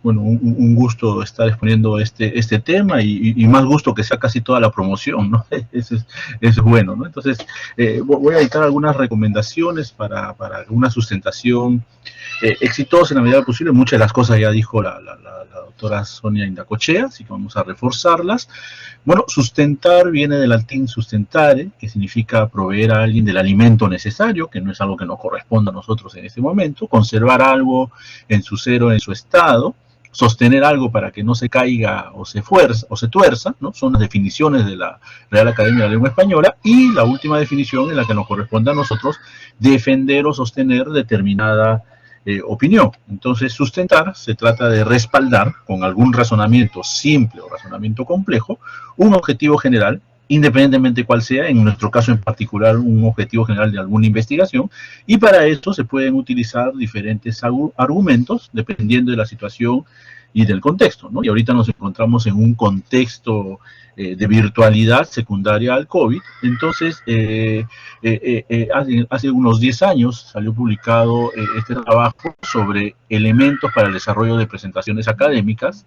Bueno, un gusto estar exponiendo este tema y más gusto que sea casi toda la promoción, ¿no? Eso es bueno, ¿no? Entonces, voy a editar algunas recomendaciones para una sustentación exitosa en la medida de lo posible. Muchas de las cosas ya dijo la doctora Sonia Indacochea, así que vamos a reforzarlas. Bueno, sustentar viene del latín sustentare, que significa proveer a alguien del alimento necesario, que no es algo que nos corresponda a nosotros en este momento, conservar algo en su cero, en su estado, sostener algo para que no se caiga o se fuerza o se tuerza, ¿no? Son las definiciones de la Real Academia de la Lengua Española, y la última definición en la que nos corresponde a nosotros, defender o sostener determinada opinión. Entonces, sustentar se trata de respaldar con algún razonamiento simple o razonamiento complejo un objetivo general, independientemente cuál sea, en nuestro caso en particular un objetivo general de alguna investigación, y para esto se pueden utilizar diferentes argumentos dependiendo de la situación y del contexto, ¿no? Y ahorita nos encontramos en un contexto de virtualidad secundaria al COVID. Entonces, hace unos 10 años salió publicado este trabajo sobre elementos para el desarrollo de presentaciones académicas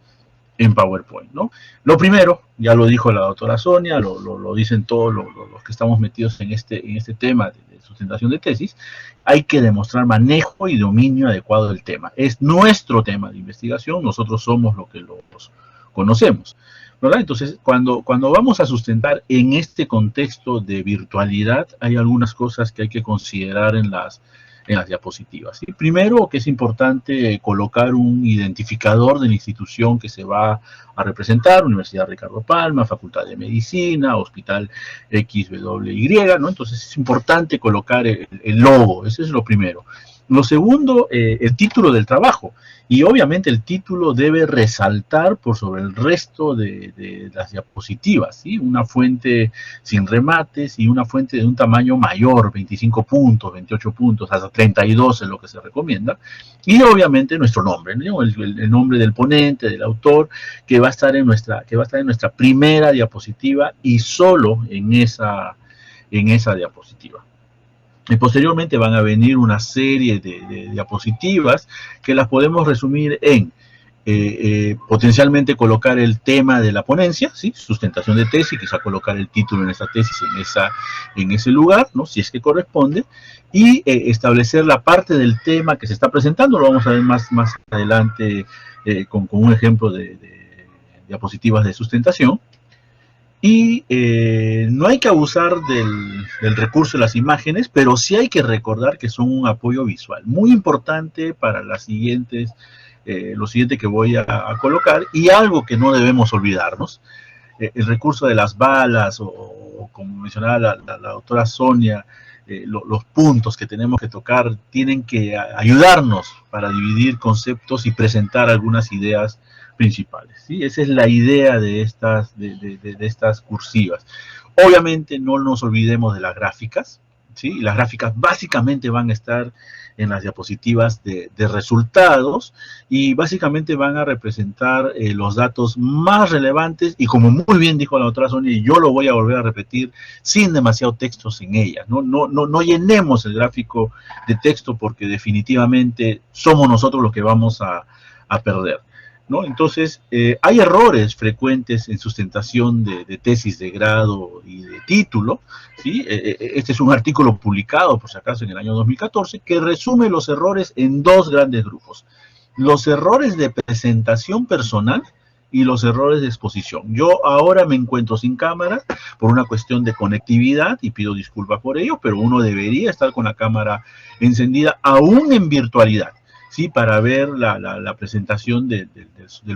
en PowerPoint, ¿no? Lo primero, ya lo dijo la doctora Sonia, lo dicen todos los que estamos metidos en este tema de sustentación de tesis, hay que demostrar manejo y dominio adecuado del tema. Es nuestro tema de investigación, nosotros somos lo que los conocemos, ¿verdad? Entonces, cuando vamos a sustentar en este contexto de virtualidad, hay algunas cosas que hay que considerar en las diapositivas, ¿sí? Primero, que es importante colocar un identificador de la institución que se va a representar: Universidad Ricardo Palma, Facultad de Medicina, Hospital XWY, ¿no? Entonces es importante colocar el logo, eso es lo primero. Lo segundo, el título del trabajo. Y obviamente el título debe resaltar por sobre el resto de las diapositivas, ¿sí? Una fuente sin remates y una fuente de un tamaño mayor, 25 puntos, 28 puntos, hasta 32 es lo que se recomienda. Y obviamente nuestro nombre, ¿no? El nombre del ponente, del autor, que va a estar en nuestra primera diapositiva y solo en esa diapositiva. Y posteriormente van a venir una serie de diapositivas que las podemos resumir en potencialmente colocar el tema de la ponencia, ¿sí? Sustentación de tesis, quizá colocar el título en esa tesis en ese lugar, ¿no? Si es que corresponde, y establecer la parte del tema que se está presentando. Lo vamos a ver más adelante con un ejemplo de diapositivas de sustentación. Y no hay que abusar del recurso de las imágenes, pero sí hay que recordar que son un apoyo visual muy importante para lo siguiente que voy a colocar, y algo que no debemos olvidarnos: el recurso de las balas, o como mencionaba la doctora Sonia, los puntos que tenemos que tocar tienen que ayudarnos para dividir conceptos y presentar algunas ideas principales, ¿sí? Esa es la idea de estas cursivas. Obviamente no nos olvidemos de las gráficas, ¿sí? Las gráficas básicamente van a estar en las diapositivas de resultados, y básicamente van a representar los datos más relevantes, y como muy bien dijo la doctora Sonia, y yo lo voy a volver a repetir, sin demasiado texto en ellas. No llenemos el gráfico de texto, porque definitivamente somos nosotros los que vamos a perder, ¿no? Entonces, hay errores frecuentes en sustentación de tesis de grado y de título, ¿sí? Este es un artículo publicado, por si acaso, en el año 2014, que resume los errores en dos grandes grupos: los errores de presentación personal y los errores de exposición. Yo ahora me encuentro sin cámara por una cuestión de conectividad y pido disculpas por ello, pero uno debería estar con la cámara encendida aún en virtualidad, ¿sí? Para ver la presentación del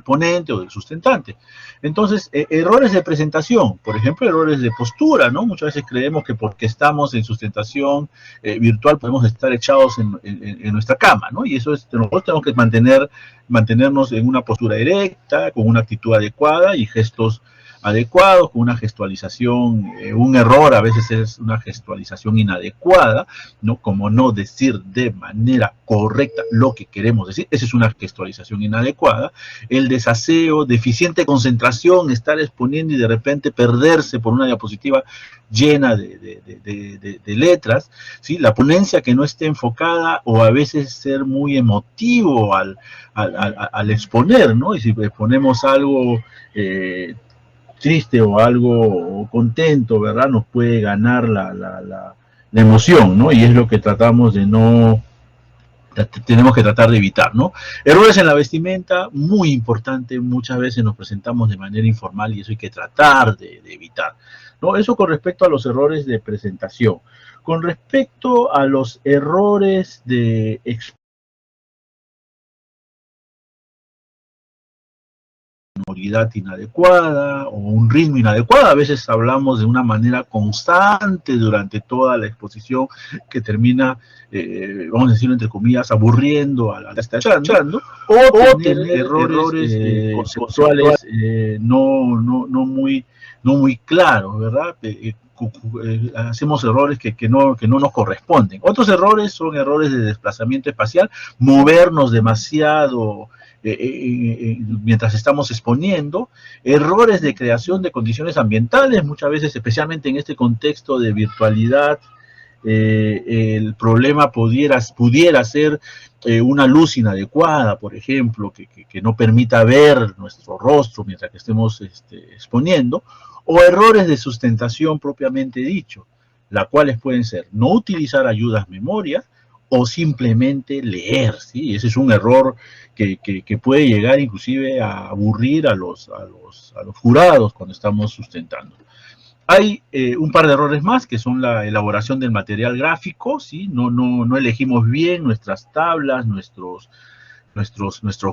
ponente o del sustentante. Entonces, errores de presentación, por ejemplo, errores de postura, ¿no? Muchas veces creemos que porque estamos en sustentación virtual podemos estar echados en nuestra cama, ¿no? Y eso es, nosotros tenemos que mantenernos en una postura erecta, con una actitud adecuada y gestos adecuados, con una gestualización, un error a veces es una gestualización inadecuada, ¿no? Como no decir de manera correcta lo que queremos decir, esa es una gestualización inadecuada. El desaseo, deficiente concentración, estar exponiendo y de repente perderse por una diapositiva llena de letras, ¿sí? La ponencia que no esté enfocada o a veces ser muy emotivo al exponer, ¿no? Y si exponemos algo triste o algo contento, ¿verdad? Nos puede ganar la emoción, ¿no? Y es lo que tratamos de no, tenemos que tratar de evitar, ¿no? Errores en la vestimenta, muy importante, muchas veces nos presentamos de manera informal y eso hay que tratar de evitar, ¿no? Eso con respecto a los errores de presentación. Con respecto a los errores de sonoridad inadecuada o un ritmo inadecuado. A veces hablamos de una manera constante durante toda la exposición que termina, vamos a decirlo entre comillas, aburriendo a la que está escuchando, o tener errores conceptuales no muy claros, ¿verdad? Hacemos errores que no nos corresponden. Otros errores son errores de desplazamiento espacial, movernos demasiado mientras estamos exponiendo, errores de creación de condiciones ambientales, muchas veces, especialmente en este contexto de virtualidad, el problema pudiera ser una luz inadecuada, por ejemplo, que no permita ver nuestro rostro mientras que estemos exponiendo, o errores de sustentación propiamente dicho, las cuales pueden ser no utilizar ayudas memoria o simplemente leer, ¿sí? Ese es un error que puede llegar inclusive a aburrir a los jurados cuando estamos sustentando. Hay un par de errores más, que son la elaboración del material gráfico, ¿sí? No elegimos bien nuestras tablas, nuestros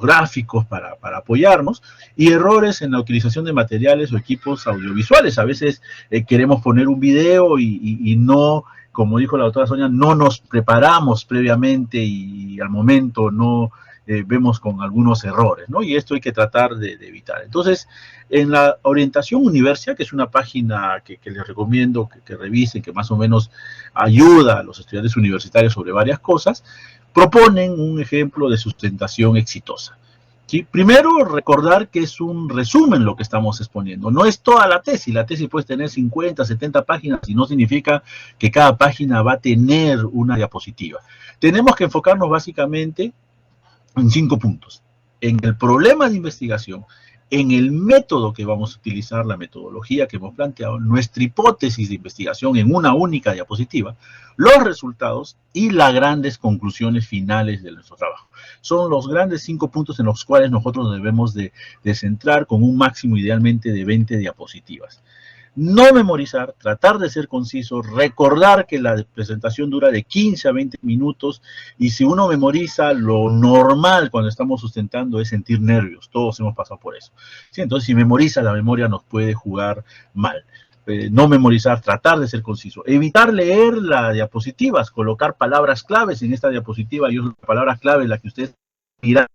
gráficos para apoyarnos, y errores en la utilización de materiales o equipos audiovisuales. A veces queremos poner un video y no, como dijo la doctora Sonia, no nos preparamos previamente y al momento no vemos con algunos errores, ¿no? Y esto hay que tratar de evitar. Entonces, en la orientación Universia, que es una página que les recomiendo que revisen, que más o menos ayuda a los estudiantes universitarios sobre varias cosas, proponen un ejemplo de sustentación exitosa. ¿Sí? Primero, recordar que es un resumen lo que estamos exponiendo. No es toda la tesis. La tesis puede tener 50, 70 páginas y no significa que cada página va a tener una diapositiva. Tenemos que enfocarnos básicamente en 5 puntos. En el problema de investigación, en el método que vamos a utilizar, la metodología que hemos planteado, nuestra hipótesis de investigación en una única diapositiva, los resultados y las grandes conclusiones finales de nuestro trabajo. Son los grandes 5 puntos en los cuales nosotros debemos de centrar con un máximo idealmente de 20 diapositivas. No memorizar, tratar de ser conciso, recordar que la presentación dura de 15 a 20 minutos y si uno memoriza, lo normal cuando estamos sustentando es sentir nervios, todos hemos pasado por eso. ¿Sí? Entonces, si memoriza, la memoria nos puede jugar mal. No memorizar, tratar de ser conciso, evitar leer las diapositivas, colocar palabras claves en esta diapositiva. Yo la palabra clave es la que ustedes miran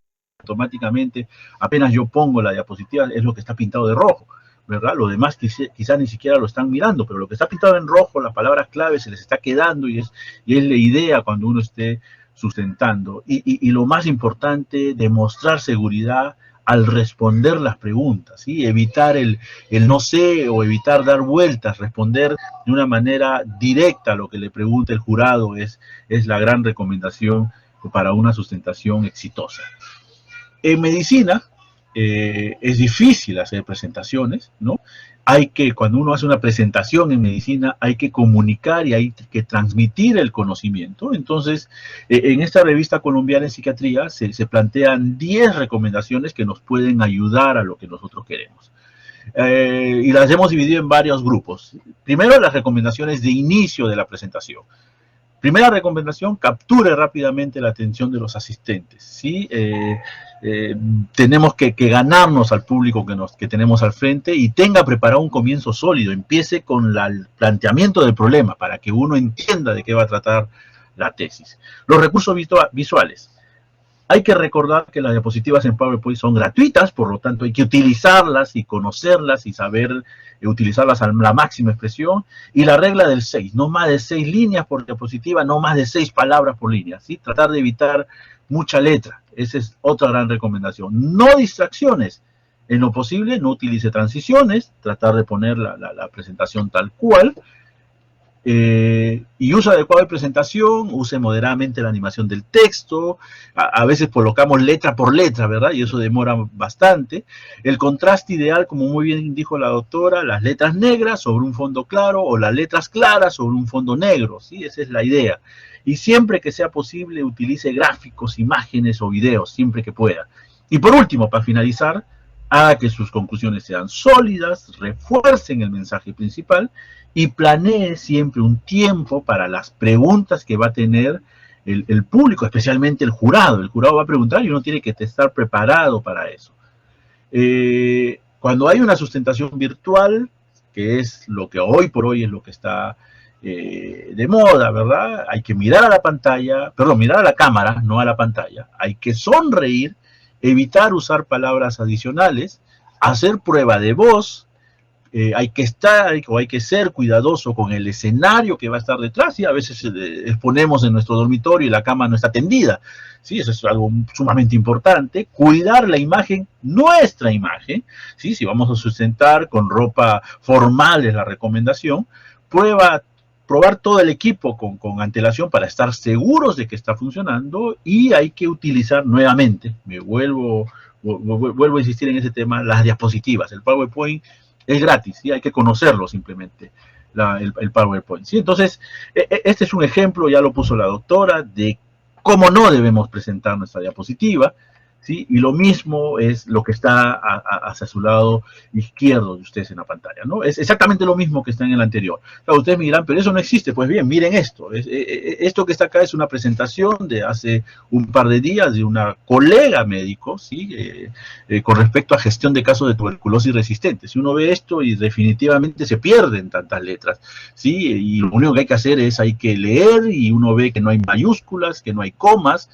automáticamente, apenas yo pongo la diapositiva, es lo que está pintado de rojo, ¿verdad? Lo demás quizás ni siquiera lo están mirando, pero lo que está pintado en rojo, las palabras clave se les está quedando y es la idea cuando uno esté sustentando. Y lo más importante, demostrar seguridad al responder las preguntas, ¿sí? Evitar el no sé o evitar dar vueltas, responder de una manera directa a lo que le pregunta el jurado es la gran recomendación para una sustentación exitosa. En medicina, es difícil hacer presentaciones, ¿no? Cuando uno hace una presentación en medicina, hay que comunicar y hay que transmitir el conocimiento. Entonces, en esta revista colombiana de psiquiatría se plantean 10 recomendaciones que nos pueden ayudar a lo que nosotros queremos. Y las hemos dividido en varios grupos. Primero, las recomendaciones de inicio de la presentación. Primera recomendación, capture rápidamente la atención de los asistentes, ¿sí? Tenemos que ganarnos al público que tenemos al frente y tenga preparado un comienzo sólido. Empiece con el planteamiento del problema para que uno entienda de qué va a tratar la tesis. Los recursos visuales. Hay que recordar que las diapositivas en PowerPoint son gratuitas, por lo tanto hay que utilizarlas y conocerlas y saber utilizarlas a la máxima expresión. Y la regla del 6, no más de 6 líneas por diapositiva, no más de 6 palabras por línea, ¿sí? Tratar de evitar mucha letra, esa es otra gran recomendación. No distracciones, en lo posible no utilice transiciones, tratar de poner la presentación tal cual. Y uso adecuado de presentación, use moderadamente la animación del texto, a veces colocamos letra por letra, ¿verdad? Y eso demora bastante. El contraste ideal, como muy bien dijo la doctora, las letras negras sobre un fondo claro o las letras claras sobre un fondo negro, ¿sí? Esa es la idea. Y siempre que sea posible, utilice gráficos, imágenes o videos, siempre que pueda. Y por último, para finalizar, haga que sus conclusiones sean sólidas, refuercen el mensaje principal y planee siempre un tiempo para las preguntas que va a tener el público, especialmente el jurado. El jurado va a preguntar y uno tiene que estar preparado para eso. Cuando hay una sustentación virtual, que es lo que hoy por hoy es lo que está de moda, ¿verdad? Hay que mirar a la pantalla, perdón, mirar a la cámara, no a la pantalla. Hay que sonreír, evitar usar palabras adicionales, hacer prueba de voz, hay que estar o hay que ser cuidadoso con el escenario que va a estar detrás, y a veces exponemos en nuestro dormitorio y la cama no está tendida, ¿sí? Eso es algo sumamente importante. Cuidar la imagen, nuestra imagen, ¿sí? Si vamos a sustentar con ropa formal es la recomendación. Probar todo el equipo con antelación para estar seguros de que está funcionando, y hay que utilizar nuevamente, vuelvo a insistir en ese tema, las diapositivas. El PowerPoint es gratis, ¿sí? Hay que conocerlo simplemente, el PowerPoint, ¿sí? Entonces, este es un ejemplo, ya lo puso la doctora, de cómo no debemos presentar nuestra diapositiva, ¿sí? Y lo mismo es lo que está hacia su lado izquierdo de ustedes en la pantalla, ¿no? Es exactamente lo mismo que está en el anterior. Claro, ustedes me dirán, pero eso no existe. Pues bien, miren esto. Esto que está acá es una presentación de hace un par de días de una colega médico, ¿sí? Con respecto a gestión de casos de tuberculosis resistente. Si uno ve esto, y definitivamente se pierden tantas letras, ¿sí? Y lo único que hay que hacer es, hay que leer, y uno ve que no hay mayúsculas, que no hay comas,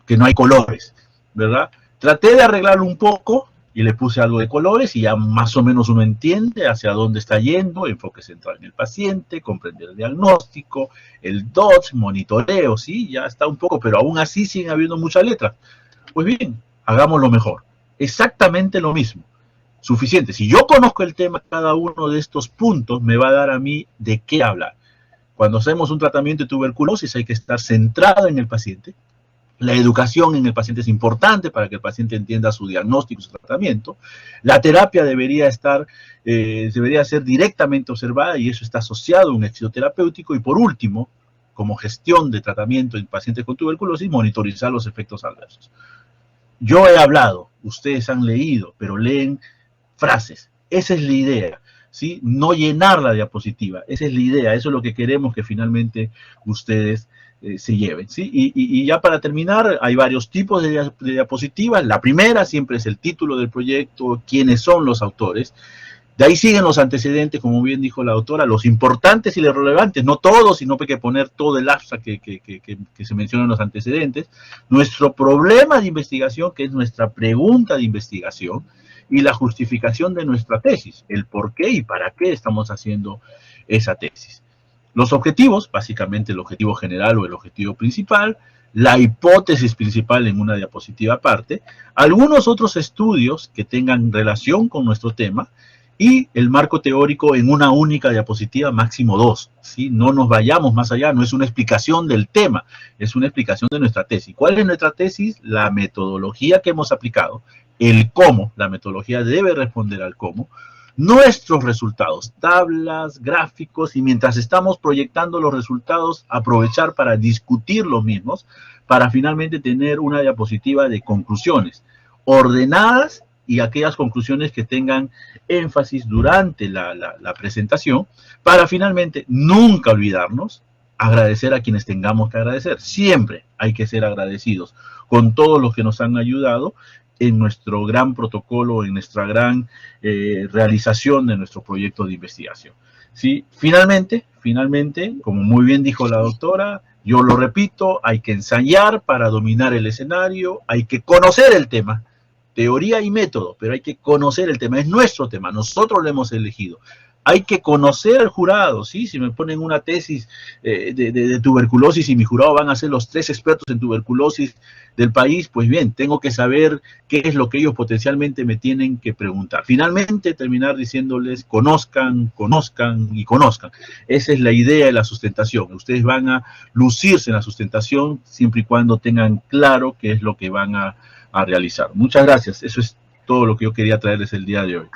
que no hay colores, ¿verdad? Traté de arreglarlo un poco y le puse algo de colores, y ya más o menos uno entiende hacia dónde está yendo: enfoque central en el paciente, comprender el diagnóstico, el DOTS, monitoreo, ¿sí? Ya está un poco, pero aún así siguen habiendo muchas letras. Pues bien, hagámoslo mejor. Exactamente lo mismo. Suficiente. Si yo conozco el tema, cada uno de estos puntos me va a dar a mí de qué hablar. Cuando hacemos un tratamiento de tuberculosis, hay que estar centrado en el paciente. La educación en el paciente es importante para que el paciente entienda su diagnóstico y su tratamiento. La terapia debería ser directamente observada, y eso está asociado a un éxito terapéutico. Y por último, como gestión de tratamiento en pacientes con tuberculosis, monitorizar los efectos adversos. Yo he hablado, ustedes han leído, pero leen frases. Esa es la idea, ¿sí? No llenar la diapositiva, esa es la idea, eso es lo que queremos que finalmente ustedes se lleven, ¿sí? Y ya para terminar, hay varios tipos de diapositivas. La primera siempre es el título del proyecto, quiénes son los autores. De ahí siguen los antecedentes, como bien dijo la doctora, los importantes y los relevantes, no todos, sino que hay que poner todo el abstract que se menciona en los antecedentes. Nuestro problema de investigación, que es nuestra pregunta de investigación, y la justificación de nuestra tesis, el por qué y para qué estamos haciendo esa tesis. Los objetivos, básicamente el objetivo general o el objetivo principal, la hipótesis principal en una diapositiva aparte, algunos otros estudios que tengan relación con nuestro tema, y el marco teórico en una única diapositiva, máximo 2, ¿sí? No nos vayamos más allá, no es una explicación del tema, es una explicación de nuestra tesis. ¿Cuál es nuestra tesis? La metodología que hemos aplicado, el cómo, la metodología debe responder al cómo, nuestros resultados, tablas, gráficos, y mientras estamos proyectando los resultados, aprovechar para discutir los mismos, para finalmente tener una diapositiva de conclusiones ordenadas, y aquellas conclusiones que tengan énfasis durante la presentación, para finalmente nunca olvidarnos, agradecer a quienes tengamos que agradecer. Siempre hay que ser agradecidos con todos los que nos han ayudado en nuestro gran protocolo, en nuestra gran realización de nuestro proyecto de investigación, ¿sí? Finalmente, como muy bien dijo la doctora, Yo lo repito, hay que ensayar para dominar el escenario, hay que conocer el tema, teoría y método, pero hay que conocer el tema, es nuestro tema, nosotros lo hemos elegido. Hay que conocer al jurado, ¿sí? Si me ponen una tesis de tuberculosis y mi jurado van a ser los 3 expertos en tuberculosis del país, pues bien, tengo que saber qué es lo que ellos potencialmente me tienen que preguntar. Finalmente, terminar diciéndoles, conozcan, conozcan y conozcan. Esa es la idea de la sustentación. Ustedes van a lucirse en la sustentación siempre y cuando tengan claro qué es lo que van a realizar. Muchas gracias. Eso es todo lo que yo quería traerles el día de hoy.